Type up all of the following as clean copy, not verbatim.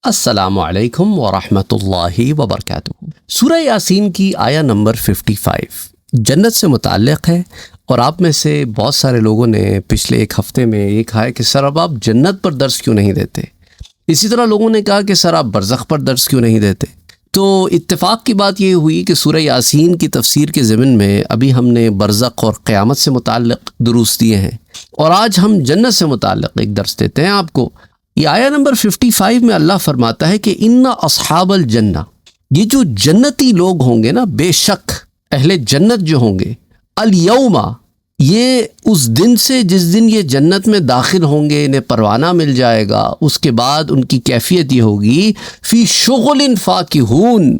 السلام علیکم ورحمۃ اللہ وبرکاتہ۔ سورہ یاسین کی آیہ نمبر 55 جنت سے متعلق ہے، اور آپ میں سے بہت سارے لوگوں نے پچھلے ایک ہفتے میں یہ کہا ہے کہ سر اب آپ جنت پر درس کیوں نہیں دیتے۔ اسی طرح لوگوں نے کہا کہ سر آپ برزخ پر درس کیوں نہیں دیتے۔ تو اتفاق کی بات یہ ہوئی کہ سورہ یاسین کی تفسیر کے ضمن میں ابھی ہم نے برزخ اور قیامت سے متعلق دروس دیے ہیں، اور آج ہم جنت سے متعلق ایک درس دیتے ہیں آپ کو۔ یہ آیہ نمبر 55 میں اللہ فرماتا ہے کہ ان اصحاب الجنہ، یہ جو جنتی لوگ ہوں گے نا، بے شک اہل جنت جو ہوں گے، الیوم، یہ اس دن سے جس دن یہ جنت میں داخل ہوں گے، انہیں پروانہ مل جائے گا، اس کے بعد ان کی کیفیت یہ ہوگی فی شغل فاکہون۔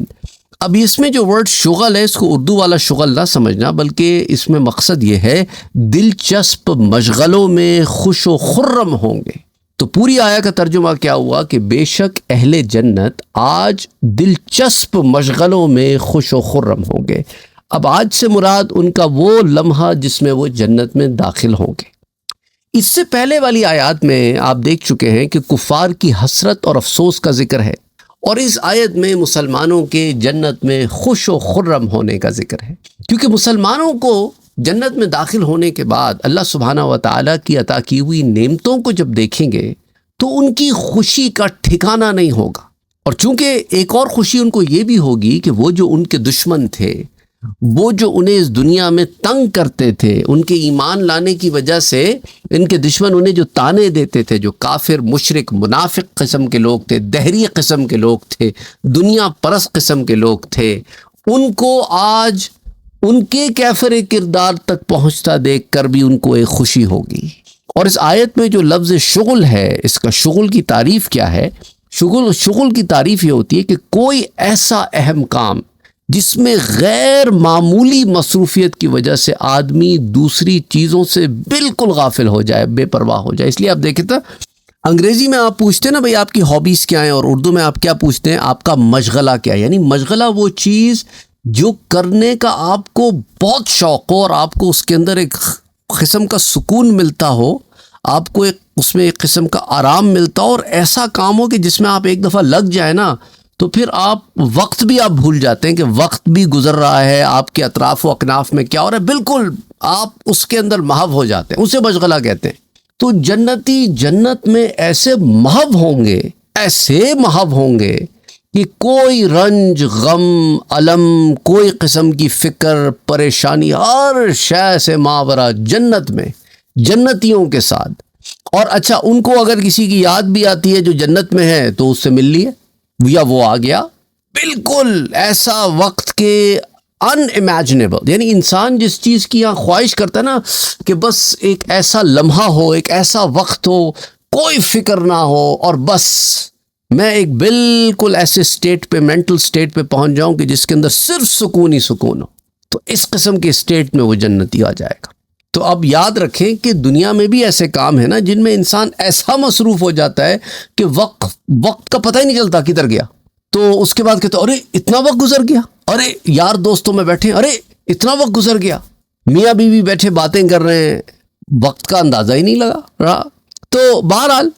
اب اس میں جو ورڈ شغل ہے، اس کو اردو والا شغل نہ سمجھنا، بلکہ اس میں مقصد یہ ہے دلچسپ مشغلوں میں خوش و خرم ہوں گے۔ تو پوری آیہ کا ترجمہ کیا ہوا کہ بے شک اہل جنت آج دلچسپ مشغلوں میں خوش و خرم ہوں گے۔ اب آج سے مراد ان کا وہ لمحہ جس میں وہ جنت میں داخل ہوں گے۔ اس سے پہلے والی آیات میں آپ دیکھ چکے ہیں کہ کفار کی حسرت اور افسوس کا ذکر ہے، اور اس آیت میں مسلمانوں کے جنت میں خوش و خرم ہونے کا ذکر ہے، کیونکہ مسلمانوں کو جنت میں داخل ہونے کے بعد اللہ سبحانہ و تعالیٰ کی عطا کی ہوئی نعمتوں کو جب دیکھیں گے تو ان کی خوشی کا ٹھکانہ نہیں ہوگا۔ اور چونکہ ایک اور خوشی ان کو یہ بھی ہوگی کہ وہ جو ان کے دشمن تھے، وہ جو انہیں اس دنیا میں تنگ کرتے تھے، ان کے ایمان لانے کی وجہ سے ان کے دشمن انہیں جو تانے دیتے تھے، جو کافر، مشرک، منافق قسم کے لوگ تھے، دہری قسم کے لوگ تھے، دنیا پرست قسم کے لوگ تھے، ان کو آج ان کے کیفر کردار تک پہنچتا دیکھ کر بھی ان کو ایک خوشی ہوگی۔ اور اس آیت میں جو لفظ شغل ہے، اس کا شغل کی تعریف کیا ہے؟ شغل کی تعریف یہ ہوتی ہے کہ کوئی ایسا اہم کام جس میں غیر معمولی مصروفیت کی وجہ سے آدمی دوسری چیزوں سے بالکل غافل ہو جائے، بے پرواہ ہو جائے۔ اس لیے آپ دیکھیں تو انگریزی میں آپ پوچھتے ہیں نا بھئی آپ کی ہابیز کیا ہیں، اور اردو میں آپ کیا پوچھتے ہیں؟ آپ کا مشغلہ کیا ہے؟ یعنی مشغلہ وہ چیز جو کرنے کا آپ کو بہت شوق ہو، اور آپ کو اس کے اندر ایک قسم کا سکون ملتا ہو، آپ کو اس میں ایک قسم کا آرام ملتا ہو، اور ایسا کام ہو کہ جس میں آپ ایک دفعہ لگ جائے نا تو پھر آپ وقت بھی آپ بھول جاتے ہیں کہ وقت بھی گزر رہا ہے، آپ کے اطراف و اکناف میں کیا ہو رہا ہے، بالکل آپ اس کے اندر محو ہو جاتے ہیں، اسے مشغلہ کہتے ہیں۔ تو جنتی جنت میں ایسے محو ہوں گے، ایسے محو ہوں گے کہ کوئی رنج، غم، الم، کوئی قسم کی فکر، پریشانی، ہر شے سے ماورا جنت میں جنتیوں کے ساتھ۔ اور اچھا، ان کو اگر کسی کی یاد بھی آتی ہے جو جنت میں ہے تو اس سے مل لیے، یا وہ آ گیا، بالکل ایسا وقت کے ان امیجنیبل، یعنی انسان جس چیز کی یہاں خواہش کرتا ہے نا کہ بس ایک ایسا لمحہ ہو، ایک ایسا وقت ہو، کوئی فکر نہ ہو، اور بس میں ایک بالکل ایسے سٹیٹ پہ، مینٹل سٹیٹ پہ پہنچ جاؤں کہ جس کے اندر صرف سکون ہی سکون ہو، تو اس قسم کے سٹیٹ میں وہ جنتی آ جائے گا۔ تو اب یاد رکھیں کہ دنیا میں بھی ایسے کام ہیں نا جن میں انسان ایسا مصروف ہو جاتا ہے کہ وقت کا پتہ ہی نہیں چلتا کدھر گیا، تو اس کے بعد کہتے ارے اتنا وقت گزر گیا، ارے یار دوستوں میں بیٹھے، ارے اتنا وقت گزر گیا، میاں بیوی بیٹھے باتیں کر رہے ہیں، وقت کا اندازہ ہی نہیں لگا رہا۔ تو بہرحال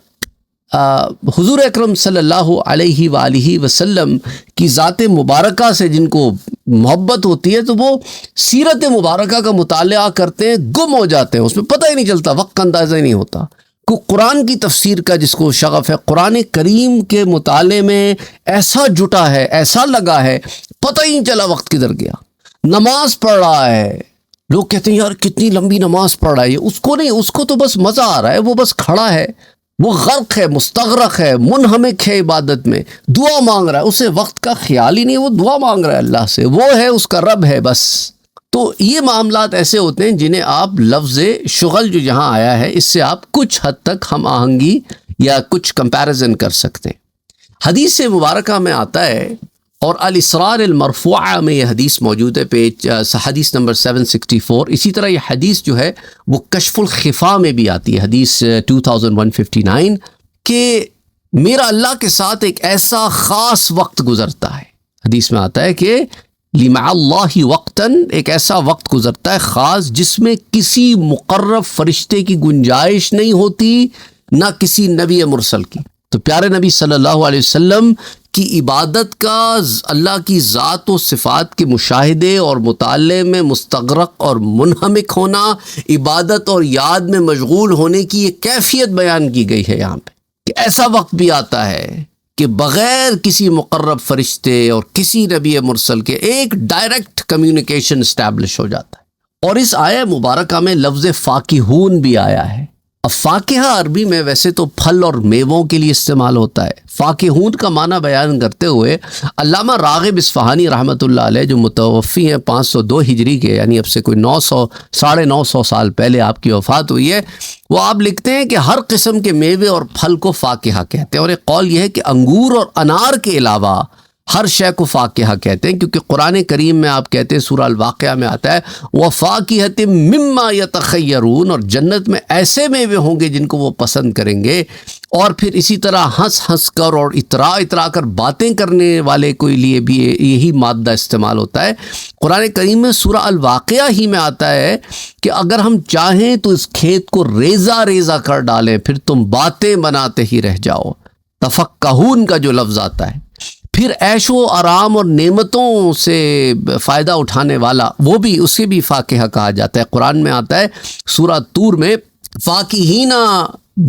حضور اکرم صلی اللہ علیہ وآلہ وسلم کی ذات مبارکہ سے جن کو محبت ہوتی ہے تو وہ سیرت مبارکہ کا مطالعہ کرتے ہیں، گم ہو جاتے ہیں، اس میں پتہ ہی نہیں چلتا، وقت کا اندازہ ہی نہیں ہوتا۔ قرآن کی تفسیر کا جس کو شغف ہے، قرآن کریم کے مطالعے میں ایسا جٹا ہے، ایسا لگا ہے، پتہ ہی نہیں چلا وقت کدھر گیا۔ نماز پڑھ رہا ہے، لوگ کہتے ہیں یار کتنی لمبی نماز پڑھ رہا ہے، اس کو نہیں، اس کو تو بس مزہ آ رہا ہے، وہ بس کھڑا ہے، وہ غرق ہے، مستغرق ہے، منہمک ہے عبادت میں، دعا مانگ رہا ہے، اسے وقت کا خیال ہی نہیں، وہ دعا مانگ رہا ہے اللہ سے، وہ ہے اس کا رب ہے بس۔ تو یہ معاملات ایسے ہوتے ہیں جنہیں آپ لفظ شغل جو یہاں آیا ہے اس سے آپ کچھ حد تک ہم آہنگی یا کچھ کمپیریزن کر سکتے ہیں۔ حدیث مبارکہ میں آتا ہے، اور الاسرار المرفوعہ میں یہ حدیث موجود ہے، حدیث نمبر 764۔ اسی طرح یہ حدیث جو ہے وہ کشف الخفا میں بھی آتی ہے، حدیث 2159، کہ میرا اللہ کے ساتھ ایک ایسا خاص وقت گزرتا ہے۔ حدیث میں آتا ہے کہ لِمَعَ اللَّهِ وَقْتًا، ایک ایسا وقت گزرتا ہے خاص جس میں کسی مقرب فرشتے کی گنجائش نہیں ہوتی، نہ کسی نبی مرسل کی۔ تو پیارے نبی صلی اللہ علیہ وسلم کی عبادت کا اللہ کی ذات و صفات کے مشاہدے اور مطالعے میں مستغرق اور منہمک ہونا، عبادت اور یاد میں مشغول ہونے کی ایک کیفیت بیان کی گئی ہے یہاں پہ، کہ ایسا وقت بھی آتا ہے کہ بغیر کسی مقرب فرشتے اور کسی نبی مرسل کے ایک ڈائریکٹ کمیونیکیشن اسٹیبلش ہو جاتا ہے۔ اور اس آیہ مبارکہ میں لفظ فاکہون بھی آیا ہے۔ اب فاکہہ عربی میں ویسے تو پھل اور میووں کے لیے استعمال ہوتا ہے۔ فاکہون کا معنی بیان کرتے ہوئے علامہ راغب اصفہانی رحمۃ اللہ علیہ، جو متوفی ہیں 502 ہجری کے، یعنی اب سے کوئی 900 سال پہلے آپ کی وفات ہوئی ہے، وہ آپ لکھتے ہیں کہ ہر قسم کے میوے اور پھل کو فاکہہ کہتے ہیں، اور ایک قول یہ ہے کہ انگور اور انار کے علاوہ ہر شے کو فاکہہ کہتے ہیں، کیونکہ قرآن کریم میں آپ کہتے ہیں، سورہ الواقعہ میں آتا ہے وَفَاكِهَةٍ مِّمَّا يَتَخَيَّرُونَ، اور جنت میں ایسے میوے ہوں گے جن کو وہ پسند کریں گے۔ اور پھر اسی طرح ہنس ہنس کر اور اترا کر باتیں کرنے والے کے لیے بھی یہی مادہ استعمال ہوتا ہے۔ قرآن کریم میں سورہ الواقعہ ہی میں آتا ہے کہ اگر ہم چاہیں تو اس کھیت کو ریزہ ریزہ کر ڈالیں، پھر تم باتیں بناتے ہی رہ جاؤ۔ تفکہون کا جو لفظ آتا ہے، پھر عیش و آرام اور نعمتوں سے فائدہ اٹھانے والا، وہ بھی اسے بھی فاکہہ کہا جاتا ہے۔ قرآن میں آتا ہے سورہ طور میں فاکہین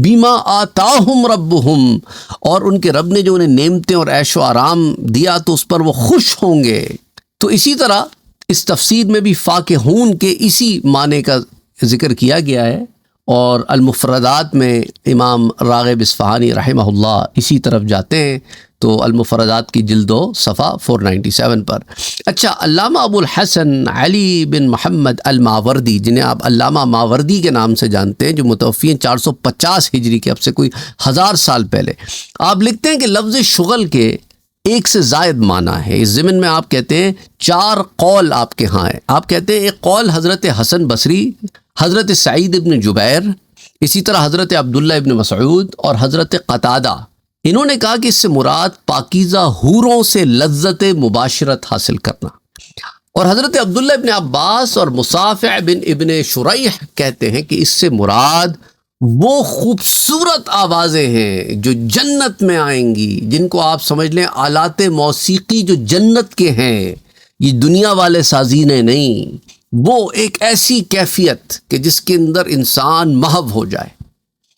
بما آتاہم ربہم، اور ان کے رب نے جو انہیں نعمتیں اور عیش و آرام دیا تو اس پر وہ خوش ہوں گے۔ تو اسی طرح اس تفسیر میں بھی فاکہون کے اسی معنی کا ذکر کیا گیا ہے، اور المفردات میں امام راغب اصفہانی رحمہ اللہ اسی طرف جاتے ہیں، تو المفردات کی جلد 2 صفحہ 497 پر۔ اچھا، علامہ ابو الحسن علی بن محمد الماوردی، جنہیں آپ علامہ ماوردی کے نام سے جانتے ہیں، جو متوفی ہیں 450 ہجری کے، اب سے کوئی 1000 سال پہلے، آپ لکھتے ہیں کہ لفظ شغل کے ایک سے زائد معنی ہے۔ اس ضمن میں آپ کہتے ہیں 4 قول آپ کے ہاں ہیں۔ آپ کہتے ہیں ایک قول حضرت حسن بصری، حضرت سعید ابن جبیر، اسی طرح حضرت عبداللہ ابن مسعود اور حضرت قتادہ، انہوں نے کہا کہ اس سے مراد پاکیزہ حوروں سے لذت مباشرت حاصل کرنا۔ اور حضرت عبداللہ ابن عباس اور مصافع بن ابن شریح کہتے ہیں کہ اس سے مراد وہ خوبصورت آوازیں ہیں جو جنت میں آئیں گی، جن کو آپ سمجھ لیں آلات موسیقی جو جنت کے ہیں، یہ دنیا والے سازینے نہیں، وہ ایک ایسی کیفیت کہ جس کے اندر انسان محو ہو جائے۔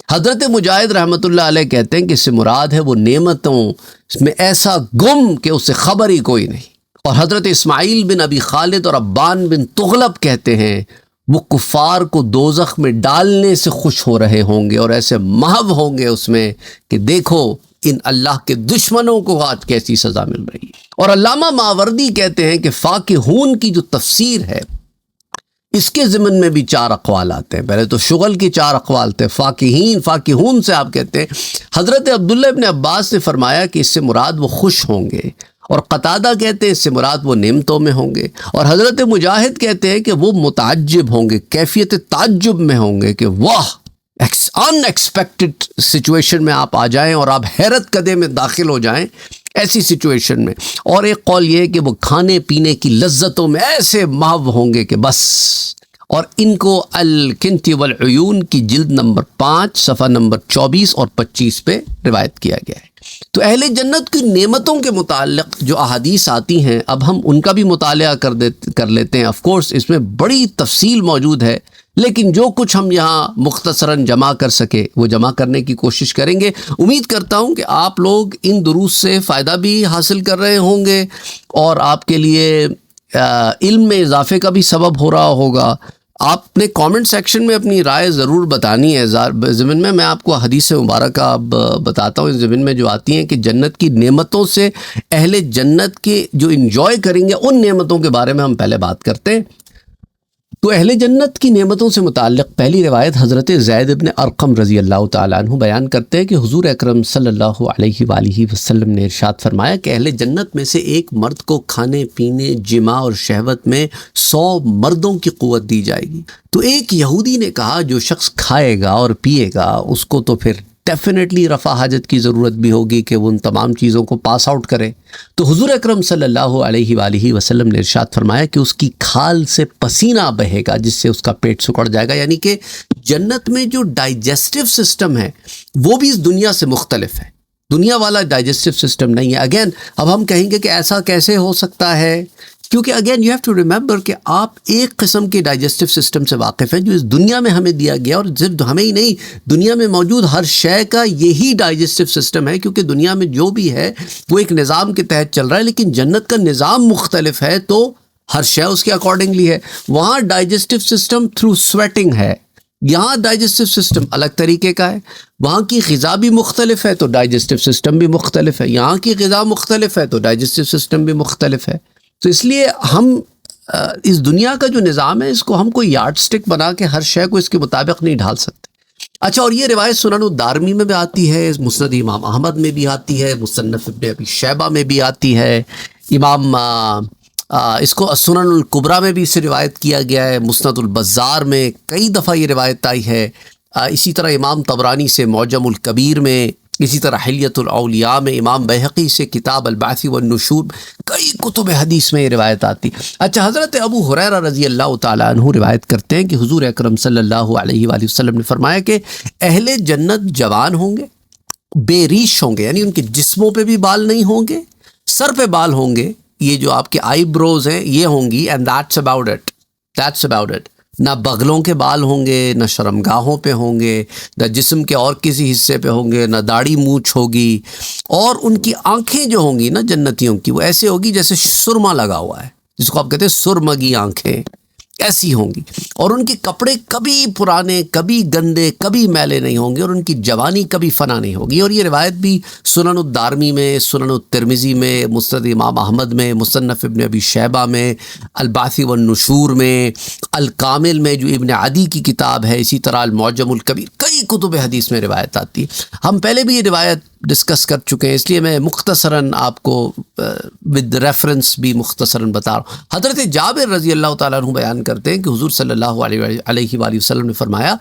حضرت مجاہد رحمۃ اللہ علیہ کہتے ہیں کہ اس سے مراد ہے وہ نعمتوں میں ایسا گم کہ اسے خبر ہی کوئی نہیں۔ اور حضرت اسماعیل بن ابی خالد اور ابان بن تغلب کہتے ہیں وہ کفار کو دوزخ میں ڈالنے سے خوش ہو رہے ہوں گے اور ایسے محو ہوں گے اس میں کہ دیکھو ان اللہ کے دشمنوں کو آج کیسی سزا مل رہی ہے۔ اور علامہ ماوردی کہتے ہیں کہ فاکہون کی جو تفسیر ہے، اس کے ضمن میں بھی 4 اقوال آتے ہیں۔ پہلے تو شغل کے 4 اقوال تھے، فاکہون سے آپ کہتے ہیں۔ حضرت عبداللہ ابن عباس نے فرمایا کہ اس سے مراد وہ خوش ہوں گے، اور قتادہ کہتے ہیں اس سے مراد وہ نعمتوں میں ہوں گے، اور حضرت مجاہد کہتے ہیں کہ وہ متعجب ہوں گے، کیفیت تعجب میں ہوں گے کہ واہ، ان ایکسپیکٹڈ سچویشن میں آپ آ جائیں اور آپ حیرت کدے میں داخل ہو جائیں ایسی سچویشن میں۔ اور ایک قول یہ ہے کہ وہ کھانے پینے کی لذتوں میں ایسے محو ہوں گے کہ بس۔ اور ان کو الکنتی والعیون کی جلد نمبر 5 صفحہ نمبر 24 اور 25 پہ روایت کیا گیا ہے۔ تو اہل جنت کی نعمتوں کے متعلق جو احادیث آتی ہیں، اب ہم ان کا بھی مطالعہ کر لیتے ہیں۔ آف کورس اس میں بڑی تفصیل موجود ہے، لیکن جو کچھ ہم یہاں مختصراً جمع کر سکے وہ جمع کرنے کی کوشش کریں گے۔ امید کرتا ہوں کہ آپ لوگ ان دروس سے فائدہ بھی حاصل کر رہے ہوں گے، اور آپ کے لیے علم میں اضافے کا بھی سبب ہو رہا ہوگا۔ آپ نے کامنٹ سیکشن میں اپنی رائے ضرور بتانی ہے۔ ضمن میں آپ کو حدیث مبارکہ اب بتاتا ہوں، اس ضمن میں جو آتی ہیں کہ جنت کی نعمتوں سے اہل جنت کے جو انجوائے کریں گے ان نعمتوں کے بارے میں ہم پہلے بات کرتے ہیں۔ تو اہل جنت کی نعمتوں سے متعلق پہلی روایت حضرت زید بن ارقم رضی اللہ تعالیٰ عنہ بیان کرتے ہیں کہ حضور اکرم صلی اللہ علیہ وآلہ وسلم نے ارشاد فرمایا کہ اہل جنت میں سے ایک مرد کو کھانے پینے، جماع اور شہوت میں 100 مردوں کی قوت دی جائے گی۔ تو ایک یہودی نے کہا جو شخص کھائے گا اور پیے گا اس کو تو پھر ڈیفینیٹلی رفع حاجت کی ضرورت بھی ہوگی کہ وہ ان تمام چیزوں کو پاس آؤٹ کرے۔ تو حضور اکرم صلی اللہ علیہ وآلہ وسلم نے ارشاد فرمایا کہ اس کی کھال سے پسینہ بہے گا جس سے اس کا پیٹ سکڑ جائے گا، یعنی کہ جنت میں جو ڈائجسٹو سسٹم ہے وہ بھی اس دنیا سے مختلف ہے۔ دنیا والا ڈائجسٹو سسٹم نہیں ہے. اگین اب ہم کہیں گے کہ ایسا کیسے ہو سکتا ہے، کیونکہ again you have to remember کہ آپ ایک قسم کے ڈائجسٹو سسٹم سے واقف ہیں جو اس دنیا میں ہمیں دیا گیا، اور صرف ہمیں ہی نہیں، دنیا میں موجود ہر شے کا یہی ڈائجسٹو سسٹم ہے، کیونکہ دنیا میں جو بھی ہے وہ ایک نظام کے تحت چل رہا ہے. لیکن جنت کا نظام مختلف ہے، تو ہر شے اس کے اکارڈنگلی ہے. وہاں ڈائجسٹو سسٹم تھرو سویٹنگ ہے، یہاں ڈائجسٹو سسٹم الگ طریقے کا ہے. وہاں کی غذا بھی مختلف ہے تو ڈائجسٹو سسٹم بھی مختلف ہے، یہاں کی غذا مختلف ہے تو ڈائجسٹو سسٹم بھی مختلف ہے. تو اس لیے ہم اس دنیا کا جو نظام ہے اس کو ہم کوئی یارڈ سٹک بنا کے ہر شے کو اس کے مطابق نہیں ڈھال سکتے. اچھا، اور یہ روایت سنن الدارمی میں بھی آتی ہے، مسند امام احمد میں بھی آتی ہے، مصنف ابن ابی شیبہ میں بھی آتی ہے، امام اس کو سنن الکبریٰ میں بھی اسے روایت کیا گیا ہے، مسند البزار میں کئی دفعہ یہ روایت آئی ہے، اسی طرح امام طبرانی سے معجم الکبیر میں، اسی طرح حلیۃ الاولیاء میں، امام بیہقی سے کتاب البعث والنشور، کئی کتب حدیث میں یہ روایت آتی. اچھا، حضرت ابو ہریرہ رضی اللہ تعالیٰ عنہ روایت کرتے ہیں کہ حضور اکرم صلی اللہ علیہ وآلہ وسلم نے فرمایا کہ اہل جنت جوان ہوں گے، بے ریش ہوں گے، یعنی ان کے جسموں پہ بھی بال نہیں ہوں گے، سر پہ بال ہوں گے، یہ جو آپ کے آئی بروز ہیں یہ ہوں گی، اینڈ دیٹس اباؤٹ اٹ. نہ بغلوں کے بال ہوں گے، نہ شرمگاہوں پہ ہوں گے، نہ جسم کے اور کسی حصے پہ ہوں گے، نہ داڑھی مونچھ ہوگی. اور ان کی آنکھیں جو ہوں گی نا جنتیوں کی، وہ ایسے ہوگی جیسے سرما لگا ہوا ہے، جس کو آپ کہتے ہیں سرمگی آنکھیں، ایسی ہوں گی. اور ان کے کپڑے کبھی پرانے، کبھی گندے، کبھی میلے نہیں ہوں گے، اور ان کی جوانی کبھی فنا نہیں ہوگی. اور یہ روایت بھی سنن الدارمی میں، سنن الترمذی میں، مسند امام احمد میں، مصنف ابن ابی شیبہ میں، البعث والنشور میں، الکامل میں جو ابن عدی کی کتاب ہے، اسی طرح المعجم الکبیر، کئی کتب حدیث میں روایت آتی ہے. ہم پہلے بھی یہ روایت ڈسکس کر چکے ہیں، اس لیے میں مختصراً آپ کو ود ریفرنس بھی مختصراً بتا رہا ہوں. حضرت جابر رضی اللہ تعالیٰ عنہ بیان کرتے ہیں کہ حضور صلی اللہ علیہ وآلہ وسلم نے فرمایا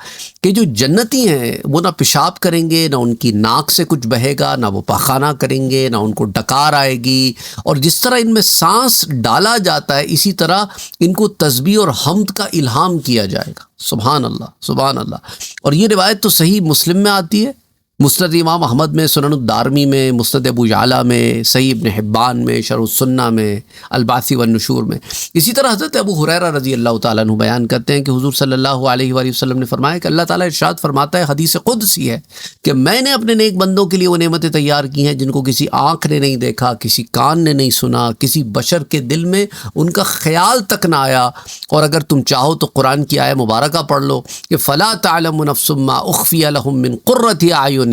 کہ جو جنتی ہیں وہ نہ پیشاب کریں گے، نہ ان کی ناک سے کچھ بہے گا، نہ وہ پاخانہ کریں گے، نہ ان کو ڈکار آئے گی. اور جس طرح ان میں سانس ڈالا جاتا ہے اسی طرح ان کو تسبیح اور حمد کا الہام کیا جائے گا. سبحان اللہ، سبحان اللہ. اور یہ روایت تو صحیح مسلم میں آتی ہے، مسند امام احمد میں، سنن الدارمی میں، مسند ابو یعلا میں، صحیح ابن حبان میں، شرح السنہ میں، البعث والنشور میں. اسی طرح حضرت ابو ہریرہ رضی اللہ تعالیٰ عنہ بیان کرتے ہیں کہ حضور صلی اللہ علیہ وآلہ وسلم نے فرمایا کہ اللہ تعالیٰ ارشاد فرماتا ہے، حدیث قدسی ہے، کہ میں نے اپنے نیک بندوں کے لیے وہ نعمتیں تیار کی ہیں جن کو کسی آنکھ نے نہیں دیکھا، کسی کان نے نہیں سنا، کسی بشر کے دل میں ان کا خیال تک نہ آیا. اور اگر تم چاہو تو قرآن کی آیہ مبارکہ پڑھ لو کہ فَلَا تَعْلَمُ نَفْسٌ مَّا أُخْفِيَ لَهُم مِّن قُرَّةِ أَعْيُنٍ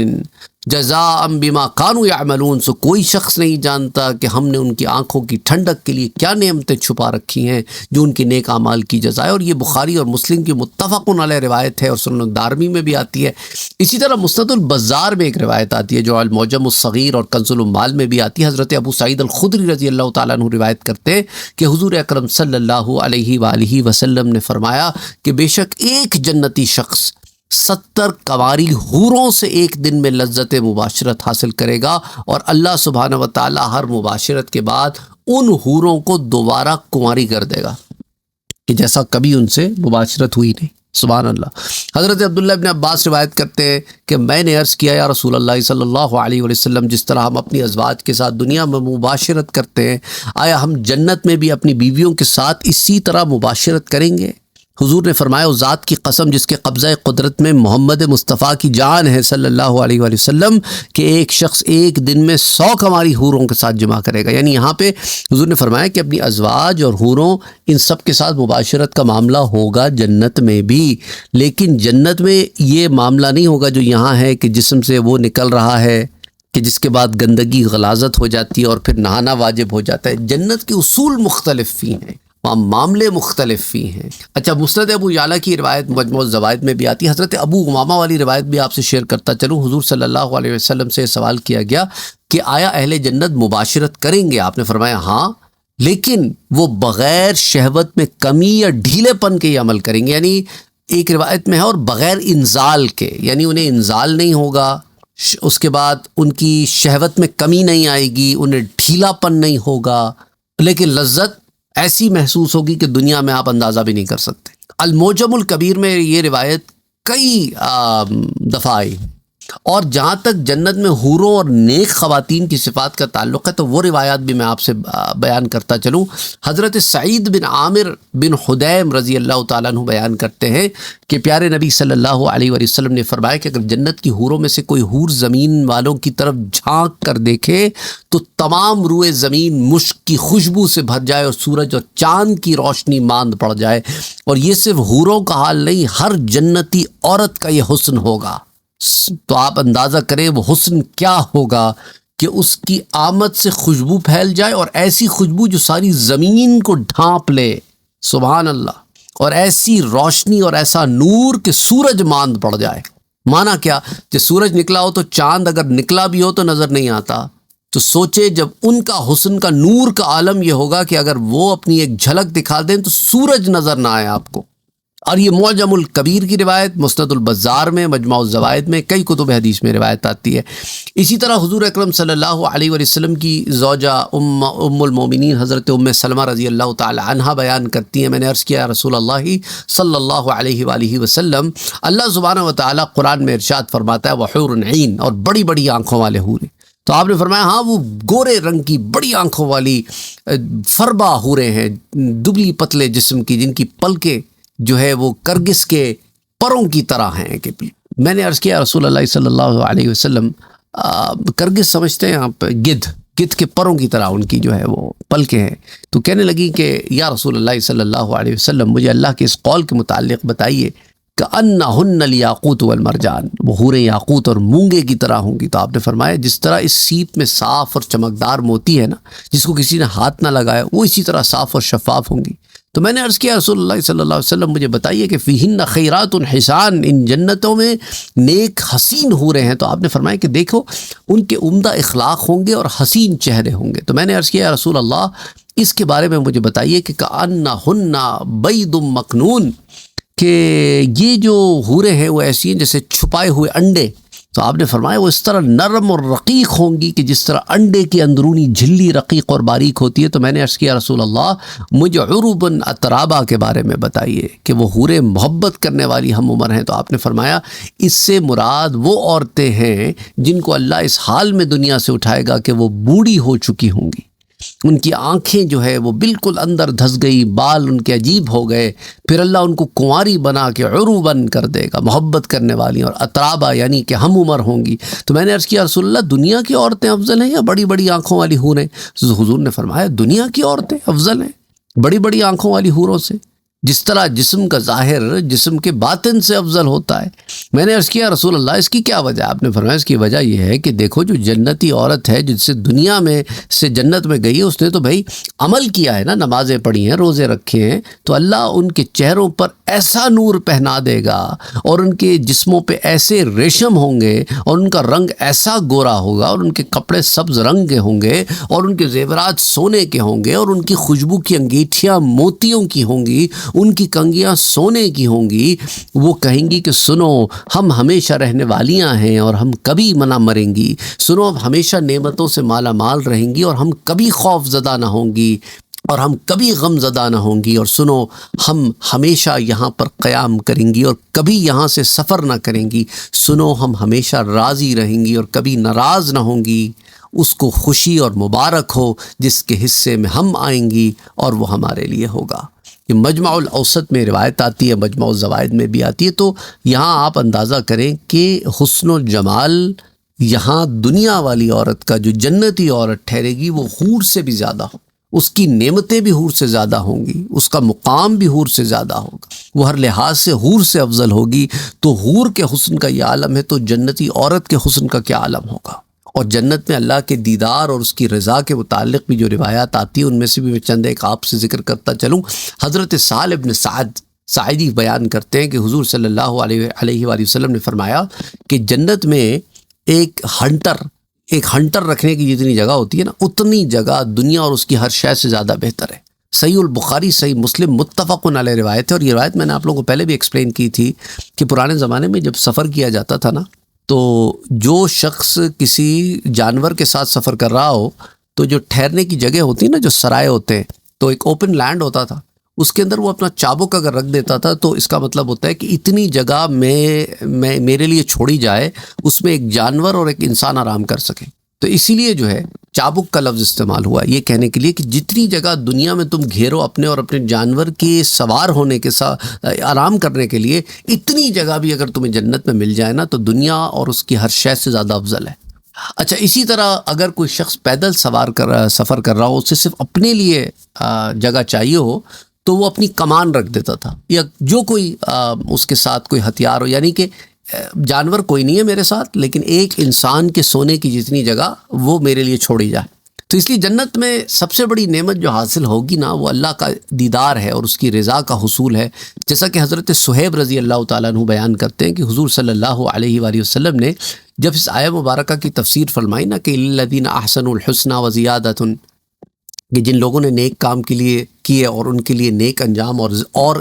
جزاء بما كانوا يعملون. سو کوئی شخص نہیں جانتا کہ ہم نے ان کی آنکھوں کی ٹھنڈک کے لیے کیا نعمتیں چھپا رکھی ہیں جو ان کے نیک اعمال کی جزائے. اور یہ بخاری اور مسلم کی متفق علیہ روایت ہے، اور سنن الدارمی میں بھی آتی ہے. اسی طرح مسند البزار میں ایک روایت آتی ہے جو المعجم الصغیر اور کنز العمال میں بھی آتی ہے. حضرت ابو سعید الخدری رضی اللہ تعالیٰ عنہ روایت کرتے ہیں کہ حضور اکرم صلی اللہ علیہ وآلہ وسلم نے فرمایا کہ بے شک ایک جنتی شخص 70 کنواری حوروں سے ایک دن میں لذت مباشرت حاصل کرے گا، اور اللہ سبحانہ و تعالی ہر مباشرت کے بعد ان حوروں کو دوبارہ کنواری کر دے گا کہ جیسا کبھی ان سے مباشرت ہوئی نہیں. سبحان اللہ. حضرت عبداللہ ابن عباس روایت کرتے ہیں کہ میں نے عرض کیا یا رسول اللہ صلی اللہ علیہ وسلم، جس طرح ہم اپنی ازواج کے ساتھ دنیا میں مباشرت کرتے ہیں، آیا ہم جنت میں بھی اپنی بیویوں کے ساتھ اسی طرح مباشرت کریں گے؟ حضور نے فرمایا اس ذات کی قسم جس کے قبضہ قدرت میں محمد مصطفیٰ کی جان ہے صلی اللہ علیہ وآلہ وسلم، کہ ایک شخص ایک دن میں 100 کنواری حوروں کے ساتھ جمع کرے گا. یعنی یہاں پہ حضور نے فرمایا کہ اپنی ازواج اور حوروں ان سب کے ساتھ مباشرت کا معاملہ ہوگا جنت میں بھی. لیکن جنت میں یہ معاملہ نہیں ہوگا جو یہاں ہے کہ جسم سے وہ نکل رہا ہے کہ جس کے بعد گندگی غلاظت ہو جاتی ہے اور پھر نہانا واجب ہو جاتا ہے. جنت کے اصول مختلف ہی ہیں، معاملے مختلف ہی ہیں. اچھا، مسند ابو یعلا کی روایت مجموع الزوائد میں بھی آتی ہے. حضرت ابو امامہ والی روایت بھی آپ سے شیئر کرتا چلوں. حضور صلی اللہ علیہ وسلم سے سوال کیا گیا کہ آیا اہل جنت مباشرت کریں گے؟ آپ نے فرمایا ہاں، لیکن وہ بغیر شہوت میں کمی یا ڈھیلے پن کے ہی عمل کریں گے. یعنی ایک روایت میں ہے اور بغیر انزال کے، یعنی انہیں انزال نہیں ہوگا، اس کے بعد ان کی شہوت میں کمی نہیں آئے گی، انہیں ڈھیلا پن نہیں ہوگا، لیکن لذت ایسی محسوس ہوگی کہ دنیا میں آپ اندازہ بھی نہیں کر سکتے. المعجم الکبیر میں یہ روایت کئی دفعہ آئی. اور جہاں تک جنت میں حوروں اور نیک خواتین کی صفات کا تعلق ہے تو وہ روایات بھی میں آپ سے بیان کرتا چلوں۔ حضرت سعید بن عامر بن حدیم رضی اللہ تعالیٰ عنہ بیان کرتے ہیں کہ پیارے نبی صلی اللہ علیہ وآلہ وسلم نے فرمایا کہ اگر جنت کی حوروں میں سے کوئی حور زمین والوں کی طرف جھانک کر دیکھے تو تمام روئے زمین مشک کی خوشبو سے بھر جائے اور سورج اور چاند کی روشنی ماند پڑ جائے۔ اور یہ صرف حوروں کا حال نہیں، ہر جنتی عورت کا یہ حسن ہوگا۔ تو آپ اندازہ کریں وہ حسن کیا ہوگا کہ اس کی آمد سے خوشبو پھیل جائے، اور ایسی خوشبو جو ساری زمین کو ڈھانپ لے، سبحان اللہ، اور ایسی روشنی اور ایسا نور کہ سورج ماند پڑ جائے۔ مانا کیا، کہ سورج نکلا ہو تو چاند اگر نکلا بھی ہو تو نظر نہیں آتا، تو سوچے جب ان کا حسن کا نور کا عالم یہ ہوگا کہ اگر وہ اپنی ایک جھلک دکھا دیں تو سورج نظر نہ آئے آپ کو۔ اور یہ معجم الکبیر کی روایت، مسند البزار میں، مجمع الزوائد میں، کئی کتب حدیث میں روایت آتی ہے۔ اسی طرح حضور اکرم صلی اللہ علیہ وآلہ وسلم کی زوجہ ام المومنین حضرت ام سلمہ رضی اللہ تعالی عنہا بیان کرتی ہیں، میں نے عرض کیا یا رسول اللہ صلی اللہ علیہ وآلہ وسلم، اللہ سبحانہ و تعالی قرآن میں ارشاد فرماتا ہے وحور عین، اور بڑی بڑی آنکھوں والے حوریں۔ تو آپ نے فرمایا ہاں وہ گورے رنگ کی بڑی آنکھوں والی فربا حوریں ہیں، دبلی پتلے جسم کی، جن کی پلکیں جو ہے وہ کرگس کے پروں کی طرح ہیں۔ کہ میں نے عرض کیا رسول اللہ صلی اللہ علیہ وسلم، کرگس سمجھتے ہیں آپ؟ گدھ کے پروں کی طرح ان کی جو ہے وہ پلکیں ہیں۔ تو کہنے لگی کہ یا رسول اللہ صلی اللہ علیہ وسلم، مجھے اللہ کے اس قول کے متعلق بتائیے کہ انہن الیاقوت والمرجان، وہ حوریں یاقوت اور مونگے کی طرح ہوں گی۔ تو آپ نے فرمایا جس طرح اس سیپ میں صاف اور چمکدار موتی ہے نا، جس کو کسی نے ہاتھ نہ لگایا، وہ اسی طرح صاف اور شفاف ہوں گی۔ تو میں نے عرض کیا رسول اللہ صلی اللہ علیہ وسلم، مجھے بتائیے کہ فیہن خیرات حسان، ان جنتوں میں نیک حسین حوریں ہیں۔ تو آپ نے فرمایا کہ دیکھو ان کے عمدہ اخلاق ہوں گے اور حسین چہرے ہوں گے۔ تو میں نے عرض کیا رسول اللہ اس کے بارے میں مجھے بتائیے کہ کأنہن بید مکنون، کہ یہ جو حوریں ہیں وہ ایسی ہیں جیسے چھپائے ہوئے انڈے۔ تو آپ نے فرمایا وہ اس طرح نرم اور رقیق ہوں گی کہ جس طرح انڈے کی اندرونی جھلی رقیق اور باریک ہوتی ہے۔ تو میں نے عرض کیا رسول اللہ مجھے عرباً اترابا کے بارے میں بتائیے کہ وہ حوریں محبت کرنے والی ہم عمر ہیں۔ تو آپ نے فرمایا اس سے مراد وہ عورتیں ہیں جن کو اللہ اس حال میں دنیا سے اٹھائے گا کہ وہ بوڑھی ہو چکی ہوں گی، ان کی آنکھیں جو ہے وہ بالکل اندر دھس گئی، بال ان کے عجیب ہو گئے، پھر اللہ ان کو کنواری بنا کے عروباً کر دے گا، محبت کرنے والی، اور اترابا یعنی کہ ہم عمر ہوں گی۔ تو میں نے عرض کیا رسول اللہ دنیا کی عورتیں افضل ہیں یا بڑی بڑی آنکھوں والی حوریں؟ حضور نے فرمایا دنیا کی عورتیں افضل ہیں بڑی بڑی آنکھوں والی حوروں سے، جس طرح جسم کا ظاہر جسم کے باطن سے افضل ہوتا ہے۔ میں نے عرض کیا رسول اللہ اس کی کیا وجہ؟ آپ نے فرمایا اس کی وجہ یہ ہے کہ دیکھو جو جنتی عورت ہے جس سے دنیا میں سے جنت میں گئی ہے، اس نے تو بھائی عمل کیا ہے نا، نمازیں پڑھی ہیں، روزے رکھے ہیں، تو اللہ ان کے چہروں پر ایسا نور پہنا دے گا اور ان کے جسموں پہ ایسے ریشم ہوں گے اور ان کا رنگ ایسا گورا ہوگا اور ان کے کپڑے سبز رنگ کے ہوں گے اور ان کے زیورات سونے کے ہوں گے اور ان کی خوشبو کی انگیٹھیاں موتیوں کی ہوں گی، ان کی کنگیاں سونے کی ہوں گی۔ وہ کہیں گی کہ سنو ہم ہمیشہ رہنے والیاں ہیں اور ہم کبھی نہ مریں گی، سنو ہم ہمیشہ نعمتوں سے مالا مال رہیں گی اور ہم کبھی خوف زدہ نہ ہوں گی اور ہم کبھی غم زدہ نہ ہوں گی، اور سنو ہم ہمیشہ یہاں پر قیام کریں گی اور کبھی یہاں سے سفر نہ کریں گی، سنو ہم ہمیشہ راضی رہیں گی اور کبھی ناراض نہ ہوں گی۔ اس کو خوشی اور مبارک ہو جس کے حصے میں ہم آئیں گی اور وہ ہمارے لیے ہوگا۔ یہ مجمع الاوسط میں روایت آتی ہے، مجمع الزوائد میں بھی آتی ہے۔ تو یہاں آپ اندازہ کریں کہ حسن و جمال یہاں دنیا والی عورت کا، جو جنتی عورت ٹھہرے گی، وہ حور سے بھی زیادہ ہو، اس کی نعمتیں بھی حور سے زیادہ ہوں گی، اس کا مقام بھی حور سے زیادہ ہوگا، وہ ہر لحاظ سے حور سے افضل ہوگی۔ تو حور کے حسن کا یہ عالم ہے، تو جنتی عورت کے حسن کا کیا عالم ہوگا؟ اور جنت میں اللہ کے دیدار اور اس کی رضا کے متعلق بھی جو روایات آتی ہیں ان میں سے بھی میں چند ایک آپ سے ذکر کرتا چلوں۔ حضرت سہل بن سعد ساعدی بیان کرتے ہیں کہ حضور صلی اللہ علیہ وآلہ وسلم نے فرمایا کہ جنت میں ایک ہنٹر رکھنے کی جتنی جگہ ہوتی ہے نا، اتنی جگہ دنیا اور اس کی ہر شے سے زیادہ بہتر ہے۔ صحیح البخاری صحیح مسلم متفق علیہ روایت ہے، اور یہ روایت میں نے آپ لوگوں کو پہلے بھی ایکسپلین کی تھی کہ پرانے زمانے میں جب سفر کیا جاتا تھا نا، تو جو شخص کسی جانور کے ساتھ سفر کر رہا ہو تو جو ٹھہرنے کی جگہ ہوتی ہے نا، جو سرائے ہوتے ہیں، تو ایک اوپن لینڈ ہوتا تھا، اس کے اندر وہ اپنا چابک اگر رکھ دیتا تھا تو اس کا مطلب ہوتا ہے کہ اتنی جگہ میں میرے لیے چھوڑی جائے اس میں ایک جانور اور ایک انسان آرام کر سکے. تو اسی لیے جو ہے چابک کا لفظ استعمال ہوا یہ کہنے کے لیے کہ جتنی جگہ دنیا میں تم گھیرو اپنے اور اپنے جانور کے سوار ہونے کے ساتھ آرام کرنے کے لیے، اتنی جگہ بھی اگر تمہیں جنت میں مل جائے نا تو دنیا اور اس کی ہر شے سے زیادہ افضل ہے. اچھا، اسی طرح اگر کوئی شخص پیدل سفر کر رہا ہو، اسے صرف اپنے لیے جگہ چاہیے ہو تو وہ اپنی کمان رکھ دیتا تھا، یا جو کوئی اس کے ساتھ کوئی ہتھیار ہو، یعنی کہ جانور کوئی نہیں ہے میرے ساتھ لیکن ایک انسان کے سونے کی جتنی جگہ وہ میرے لیے چھوڑی جائے. تو اس لیے جنت میں سب سے بڑی نعمت جو حاصل ہوگی نا وہ اللہ کا دیدار ہے اور اس کی رضا کا حصول ہے. جیسا کہ حضرت صہیب رضی اللہ تعالیٰ عنہ بیان کرتے ہیں کہ حضور صلی اللہ علیہ وآلہ وسلم نے جب اس آیہ مبارکہ کی تفسیر فرمائی نا کہ للذین احسنوا الحسنی وزیادۃ، کہ جن لوگوں نے نیک کام کے لیے کیے اور ان کے لیے نیک انجام اور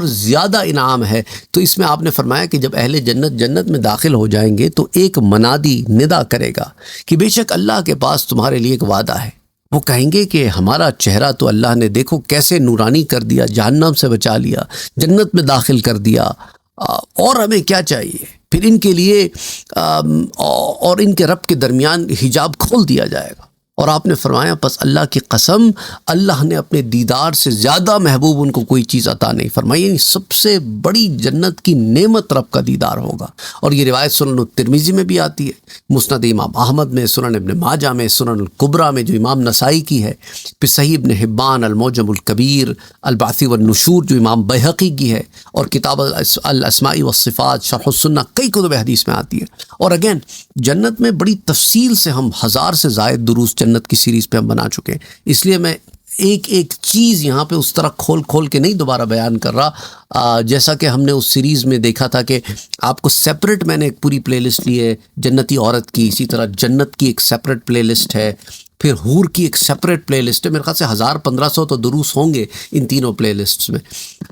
زیادہ انعام ہے، تو اس میں آپ نے فرمایا کہ جب اہل جنت میں داخل ہو جائیں گے تو ایک منادی ندا کرے گا کہ بے شک اللہ کے پاس تمہارے لیے ایک وعدہ ہے. وہ کہیں گے کہ ہمارا چہرہ تو اللہ نے دیکھو کیسے نورانی کر دیا، جہنم سے بچا لیا، جنت میں داخل کر دیا، اور ہمیں کیا چاہیے. پھر ان کے لیے اور ان کے رب کے درمیان حجاب کھول دیا جائے گا. اور آپ نے فرمایا پس اللہ کی قسم اللہ نے اپنے دیدار سے زیادہ محبوب ان کو کوئی چیز عطا نہیں فرمائی. یعنی سب سے بڑی جنت کی نعمت رب کا دیدار ہوگا. اور یہ روایت سنن الترمذی میں بھی آتی ہے، مسند امام احمد میں، سنن ابن ماجہ میں، سنن الکبریٰ میں جو امام نسائی کی ہے، پھر صحیح ابن حبان، المعجم الکبیر، البعث والنشور جو امام بیہقی کی ہے، اور کتاب الاسماء والصفات شرح السنہ، کئی کتب حدیث میں آتی ہے. اور اگین جنت میں بڑی تفصیل سے ہم 1000 سے زائد دروس جنت کی سیریز پہ ہم بنا چکے ہیں، اس لیے میں ایک چیز یہاں پہ اس طرح کھول کے نہیں دوبارہ بیان کر رہا. جیسا کہ ہم نے اس سیریز میں دیکھا تھا کہ آپ کو سیپریٹ میں نے ایک پوری پلے لسٹ لی ہے جنتی عورت کی، اسی طرح جنت کی ایک سیپریٹ پلے لسٹ ہے، پھر حور کی ایک سیپریٹ پلے لسٹ ہے. میرے خیال سے 1500 تو دروس ہوں گے ان تینوں پلے لسٹس میں.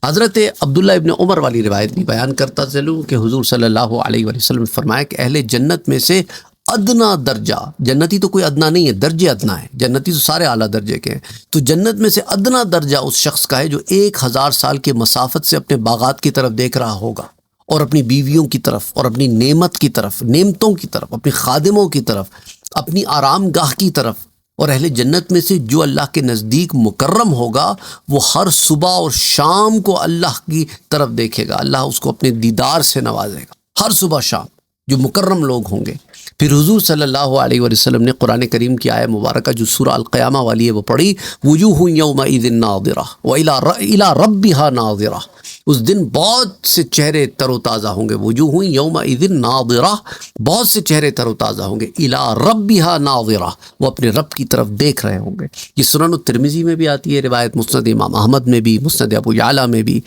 حضرت عبداللہ ابن عمر والی روایت بھی بیان کرتا چلوں کہ حضور صلی اللہ علیہ وآلہ وسلم نے فرمایا کہ اہل جنت میں سے ادنا درجہ، جنتی تو کوئی ادنا نہیں ہے، درجے ادنا ہے، جنتی تو سارے اعلیٰ درجے کے ہیں، تو جنت میں سے ادنا درجہ اس شخص کا ہے جو 1000 سال کے مسافت سے اپنے باغات کی طرف دیکھ رہا ہوگا، اور اپنی بیویوں کی طرف، اور اپنی نعمت کی طرف، نعمتوں کی طرف، اپنی خادموں کی طرف، اپنی آرام گاہ کی طرف. اور اہل جنت میں سے جو اللہ کے نزدیک مکرم ہوگا وہ ہر صبح اور شام کو اللہ کی طرف دیکھے گا، اللہ اس کو اپنے دیدار سے نوازے گا ہر صبح شام، جو مکرم لوگ ہوں گے. پھر حضور صلی اللہ علیہ وآلہ وسلم نے قرآن کریم کی آیہ مبارکہ جو سورہ القیامہ والی ہے وہ پڑھی، وجوہ یومئذ ناظرہ وإلی ربہا ناظرہ. اس دن بہت سے چہرے تر و تازہ ہوں گے، وجوہ یومئذ ناظرہ، بہت سے چہرے تر و تازہ ہوں گے، الی ربہا ناظرہ، وہ اپنے رب کی طرف دیکھ رہے ہوں گے. یہ سنن الترمذی میں بھی آتی ہے روایت، مسند امام احمد میں بھی، مسند ابو یعلیٰ میں بھی،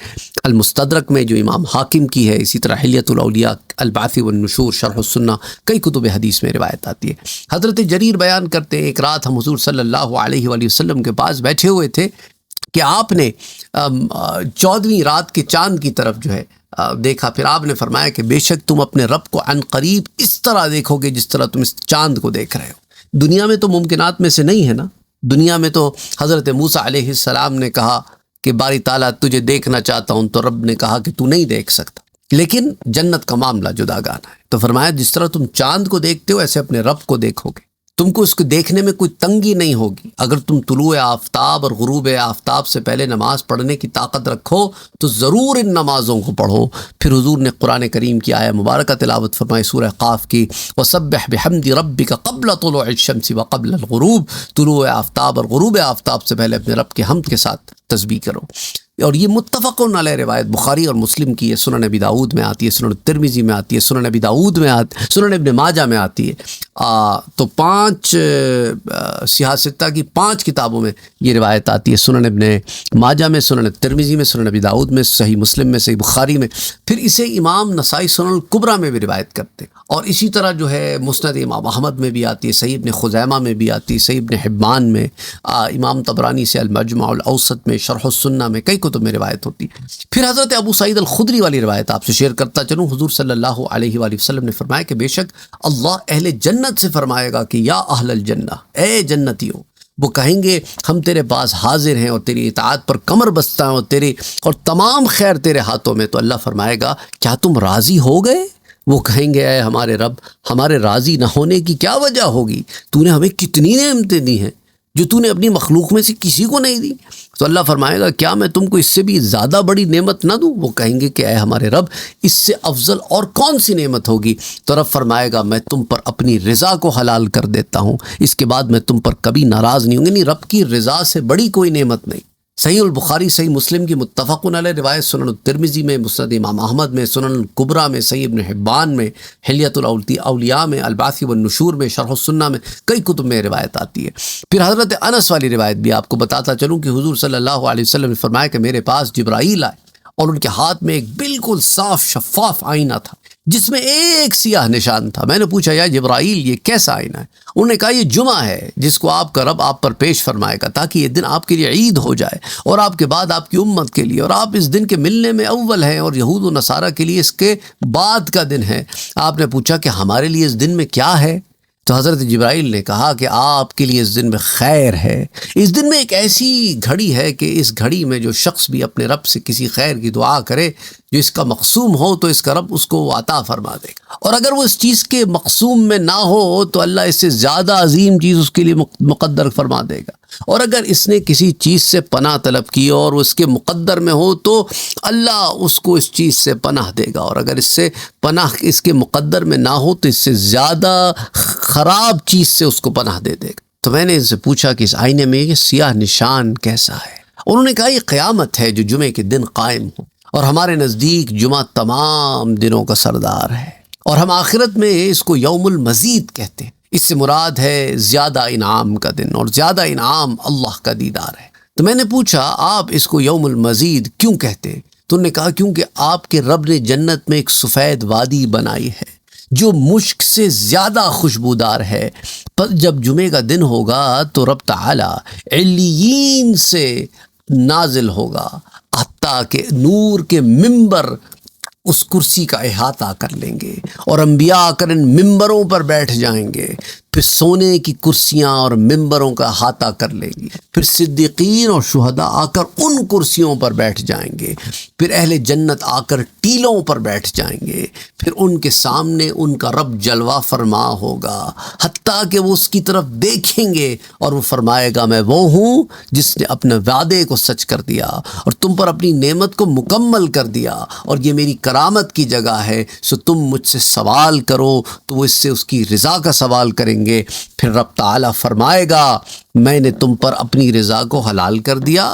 المستدرک میں جو امام حاکم کی ہے، اسی طرح حلیۃ الاولیاء، البعث والنشور، شرح السنہ، کئی کتب حدیث میں روایت آتی ہے. حضرت جریر بیان کرتے ہیں ایک رات ہم حضور صلی اللہ علیہ وآلہ وسلم کے پاس بیٹھے ہوئے تھے کہ آپ نے 14ویں رات کے چاند کی طرف جو ہے دیکھا. پھر آپ نے فرمایا کہ بے شک تم اپنے رب کو عن قریب اس طرح دیکھو گے جس طرح تم اس چاند کو دیکھ رہے ہو. دنیا میں تو ممکنات میں سے نہیں ہے نا، دنیا میں تو حضرت موسیٰ علیہ السلام نے کہا کہ باری تعالیٰ تجھے دیکھنا چاہتا ہوں، تو رب نے کہا کہ تو نہیں دیکھ سکتا. لیکن جنت کا معاملہ جدا گانا ہے. تو فرمایا جس طرح تم چاند کو دیکھتے ہو ایسے اپنے رب کو دیکھو گے، تم کو اس کو دیکھنے میں کوئی تنگی نہیں ہوگی. اگر تم طلوع آفتاب اور غروب آفتاب سے پہلے نماز پڑھنے کی طاقت رکھو تو ضرور ان نمازوں کو پڑھو. پھر حضور نے قرآن کریم کی آیہ مبارکہ تلاوت فرمائی سورہ قاف کی، وَسَبِّحْ بِحَمْدِ رَبِّكَ قَبْلَ طُلُوعِ الشَّمْسِ وَقَبْلَ الْغُرُوبِ، طلوع آفتاب اور غروب آفتاب سے پہلے اپنے رب کے حمد کے ساتھ تسبیح کرو. اور یہ متفقن علیہ روایت بخاری اور مسلم کی ہے، سنن ابی داؤد میں آتی ہے، سنن ترمذی میں آتی ہے، سنن ابی داؤد میں سنن ابن ماجہ میں آتی ہے. تو 5 سیاہ ستہ کی 5 کتابوں میں یہ روایت آتی ہے، سنن ابن ماجہ میں، سنن ترمذی میں، سنن ابی داؤد میں، صحیح مسلم میں، صحیح بخاری میں. پھر اسے امام نسائی سنن الکبریٰ میں بھی روایت کرتے ہیں. اور اسی طرح جو ہے مسند امام احمد میں بھی آتی ہے، صحیح ابن خزیمہ میں بھی آتی ہے، صحیح ابن حبان میں، امام طبرانی سے المجمع الاوسط میں، شرح السنہ میں، کئی کتب میں روایت ہوتی ہے. پھر حضرت ابو سعید الخدری والی روایت آپ سے شیئر کرتا چلوں. حضور صلی اللہ علیہ وآلہ وسلم نے فرمایا کہ بے شک اللہ اہل جنت سے فرمائے گا کہ یا اہل الجنہ، اے جنتیوں، وہ کہیں گے ہم تیرے پاس حاضر ہیں اور تیری اطاعت پر کمر بستہ ہیں اور تمام خیر تیرے ہاتھوں میں۔ تو اللہ فرمائے گا کیا تم راضی ہو گئے؟ وہ کہیں گے اے ہمارے رب، ہمارے راضی نہ ہونے کی کیا وجہ ہوگی؟ تو نے ہمیں کتنی نعمتیں دی ہیں جو تو نے اپنی مخلوق میں سے کسی کو نہیں دی۔ تو اللہ فرمائے گا کیا میں تم کو اس سے بھی زیادہ بڑی نعمت نہ دوں؟ وہ کہیں گے کہ اے ہمارے رب، اس سے افضل اور کون سی نعمت ہوگی؟ تو رب فرمائے گا میں تم پر اپنی رضا کو حلال کر دیتا ہوں، اس کے بعد میں تم پر کبھی ناراض نہیں ہوں گا۔ یعنی رب کی رضا سے بڑی کوئی نعمت نہیں۔ صحیح البخاری، صحیح مسلم کی متفق علیہ روایت، سنن الترمذی میں، مسند امام احمد میں، سنن الکبریٰ میں، صحیح ابن حبان میں، حلیۃ الاولیاء میں، البعث والنشور میں، شرح السنہ میں، کئی کتب میں روایت آتی ہے۔ پھر حضرت انس والی روایت بھی آپ کو بتاتا چلوں کہ حضور صلی اللہ علیہ وسلم نے فرمایا کہ میرے پاس جبرائیل آئے اور ان کے ہاتھ میں ایک بالکل صاف شفاف آئینہ تھا جس میں ایک سیاہ نشان تھا۔ میں نے پوچھا یا جبرائیل یہ کیسا آئینہ ہے؟ انہوں نے کہا یہ جمعہ ہے جس کو آپ کا رب آپ پر پیش فرمائے گا تاکہ یہ دن آپ کے لیے عید ہو جائے اور آپ کے بعد آپ کی امت کے لیے، اور آپ اس دن کے ملنے میں اول ہیں اور یہود و نصارہ کے لیے اس کے بعد کا دن ہے۔ آپ نے پوچھا کہ ہمارے لیے اس دن میں کیا ہے؟ تو حضرت جبرائیل نے کہا کہ آپ کے لیے اس دن میں خیر ہے۔ اس دن میں ایک ایسی گھڑی ہے کہ اس گھڑی میں جو شخص بھی اپنے رب سے کسی خیر کی دعا کرے جو اس کا مقصوم ہو تو اس کا رب اس کو عطا فرما دے گا، اور اگر وہ اس چیز کے مقصوم میں نہ ہو تو اللہ اس سے زیادہ عظیم چیز اس کے لیے مقدر فرما دے گا، اور اگر اس نے کسی چیز سے پناہ طلب کی اور اس کے مقدر میں ہو تو اللہ اس کو اس چیز سے پناہ دے گا، اور اگر اس سے پناہ اس کے مقدر میں نہ ہو تو اس سے زیادہ خراب چیز سے اس کو پناہ دے دے گا۔ تو میں نے ان سے پوچھا کہ اس آئینے میں یہ سیاہ نشان کیسا ہے؟ انہوں نے کہا یہ قیامت ہے جو جمعے کے دن قائم ہو، اور ہمارے نزدیک جمعہ تمام دنوں کا سردار ہے، اور ہم آخرت میں اس کو یوم المزید کہتے ہیں۔ اس سے مراد ہے زیادہ انعام کا دن، اور زیادہ انعام اللہ کا دیدار ہے۔ تو میں نے پوچھا آپ اس کو یوم المزید کیوں کہتے ہیں؟ تو انہوں نے کہا کیونکہ آپ کے رب نے جنت میں ایک سفید وادی بنائی ہے جو مشک سے زیادہ خوشبودار ہے۔ پر جب جمعے کا دن ہوگا تو رب تعالی علیین سے نازل ہوگا حتیٰ کہ نور کے ممبر اس کرسی کا احاطہ کر لیں گے، اور انبیاء آ کر ان ممبروں پر بیٹھ جائیں گے، پھر سونے کی کرسیاں اور ممبروں کا احاطہ کر لیں گی، پھر صدیقین اور شہداء آ کر ان کرسیوں پر بیٹھ جائیں گے، پھر اہل جنت آ کر ٹیلوں پر بیٹھ جائیں گے، پھر ان کے سامنے ان کا رب جلوہ فرما ہوگا حتیٰ کہ وہ اس کی طرف دیکھیں گے اور وہ فرمائے گا میں وہ ہوں جس نے اپنے وعدے کو سچ کر دیا اور تم پر اپنی نعمت کو مکمل کر دیا، اور یہ میری کرامت کی جگہ ہے، سو تم مجھ سے سوال کرو۔ تو وہ اس سے اس کی رضا کا سوال کریں گے۔ پھر رب تعالیٰ فرمائے گا میں نے تم پر اپنی رضا کو حلال کر دیا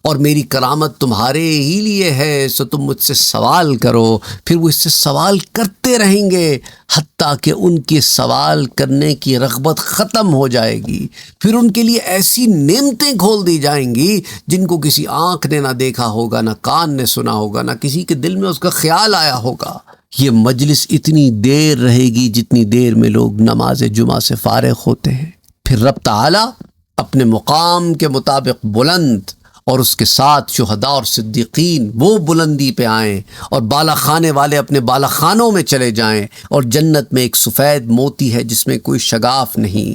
اور میری کرامت تمہارے ہی لیے ہے، سو تم مجھ سے سوال کرو۔ پھر وہ اس سے سوال کرتے رہیں گے حتیٰ کہ ان کے سوال کرنے کی رغبت ختم ہو جائے گی۔ پھر ان کے لیے ایسی نعمتیں کھول دی جائیں گی جن کو کسی آنکھ نے نہ دیکھا ہوگا، نہ کان نے سنا ہوگا، نہ کسی کے دل میں اس کا خیال آیا ہوگا۔ یہ مجلس اتنی دیر رہے گی جتنی دیر میں لوگ نماز جمعہ سے فارغ ہوتے ہیں۔ پھر رب تعالیٰ اپنے مقام کے مطابق بلند اور اس کے ساتھ شہداء اور صدیقین وہ بلندی پہ آئیں، اور بالا خانے والے اپنے بالا خانوں میں چلے جائیں، اور جنت میں ایک سفید موتی ہے جس میں کوئی شگاف نہیں،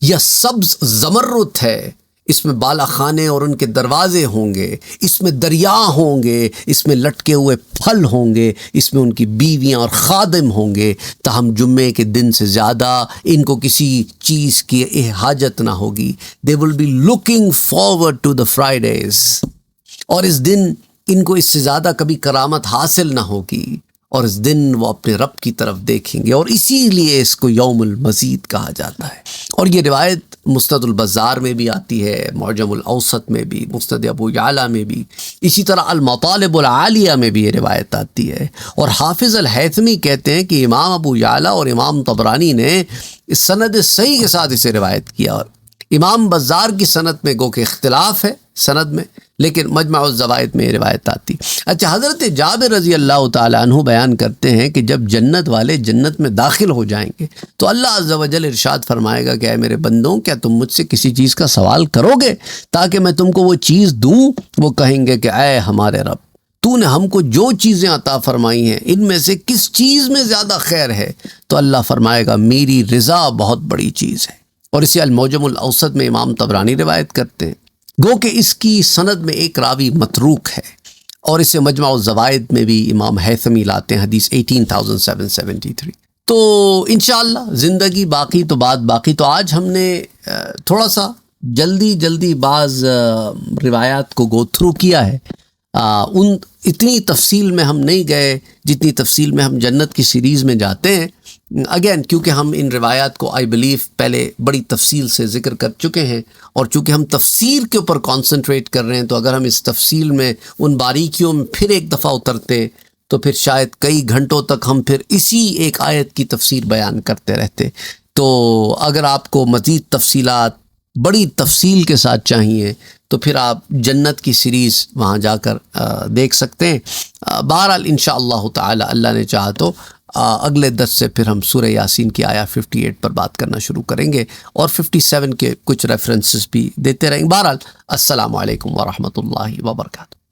یا سبز زمرد ہے، اس میں بالا خانے اور ان کے دروازے ہوں گے، اس میں دریا ہوں گے، اس میں لٹکے ہوئے پھل ہوں گے، اس میں ان کی بیویاں اور خادم ہوں گے، تاہم جمعے کے دن سے زیادہ ان کو کسی چیز کی حاجت نہ ہوگی۔ They will be looking forward to the Fridays، اور اس دن ان کو اس سے زیادہ کبھی کرامت حاصل نہ ہوگی، اور اس دن وہ اپنے رب کی طرف دیکھیں گے، اور اسی لیے اس کو یوم المزید کہا جاتا ہے۔ اور یہ روایت مسند البزار میں بھی آتی ہے، معجم الاوسط میں بھی، مسند ابو یعلا میں بھی، اسی طرح المطالب العالیہ میں بھی یہ روایت آتی ہے۔ اور حافظ الہیثمی کہتے ہیں کہ امام ابو یعلا اور امام طبرانی نے اس سند صحیح کے ساتھ اسے روایت کیا، اور امام بزار کی سند میں گو کہ اختلاف ہے سند میں، لیکن مجمع الزوائد میں یہ روایت آتی۔ اچھا، حضرت جابر رضی اللہ تعالیٰ عنہ بیان کرتے ہیں کہ جب جنت والے جنت میں داخل ہو جائیں گے تو اللہ عز و جل ارشاد فرمائے گا کہ اے میرے بندوں کیا تم مجھ سے کسی چیز کا سوال کرو گے تاکہ میں تم کو وہ چیز دوں؟ وہ کہیں گے کہ اے ہمارے رب، تو نے ہم کو جو چیزیں عطا فرمائی ہیں ان میں سے کس چیز میں زیادہ خیر ہے؟ تو اللہ فرمائے گا میری رضا بہت بڑی چیز ہے، اور اسے المعجم الاوسط میں امام طبرانی روایت کرتے ہیں، گو کہ اس کی سند میں ایک راوی متروک ہے، اور اسے مجمع الزوائد میں بھی امام حیثمی لاتے ہیں، حدیث 18773۔ تو انشاءاللہ زندگی باقی تو بات باقی۔ تو آج ہم نے تھوڑا سا جلدی بعض روایات کو گو تھرو کیا ہے، اتنی تفصیل میں ہم نہیں گئے جتنی تفصیل میں ہم جنت کی سیریز میں جاتے ہیں، اگین کیونکہ ہم ان روایات کو آئی بلیو پہلے بڑی تفصیل سے ذکر کر چکے ہیں، اور چونکہ ہم تفسیر کے اوپر کانسنٹریٹ کر رہے ہیں، تو اگر ہم اس تفصیل میں ان باریکیوں میں پھر ایک دفعہ اترتے تو پھر شاید کئی گھنٹوں تک ہم پھر اسی ایک آیت کی تفسیر بیان کرتے رہتے۔ تو اگر آپ کو مزید تفصیلات بڑی تفصیل کے ساتھ چاہیے تو پھر آپ جنت کی سیریز وہاں جا کر دیکھ سکتے ہیں۔ بہرحال انشاءاللہ تعالی اللہ نے چاہا تو اگلے درس سے پھر ہم سورہ یاسین کی آیا 58 پر بات کرنا شروع کریں گے، اور 57 کے کچھ ریفرنسز بھی دیتے رہیں گے۔ بہرحال السلام علیکم ورحمۃ اللہ وبرکاتہ۔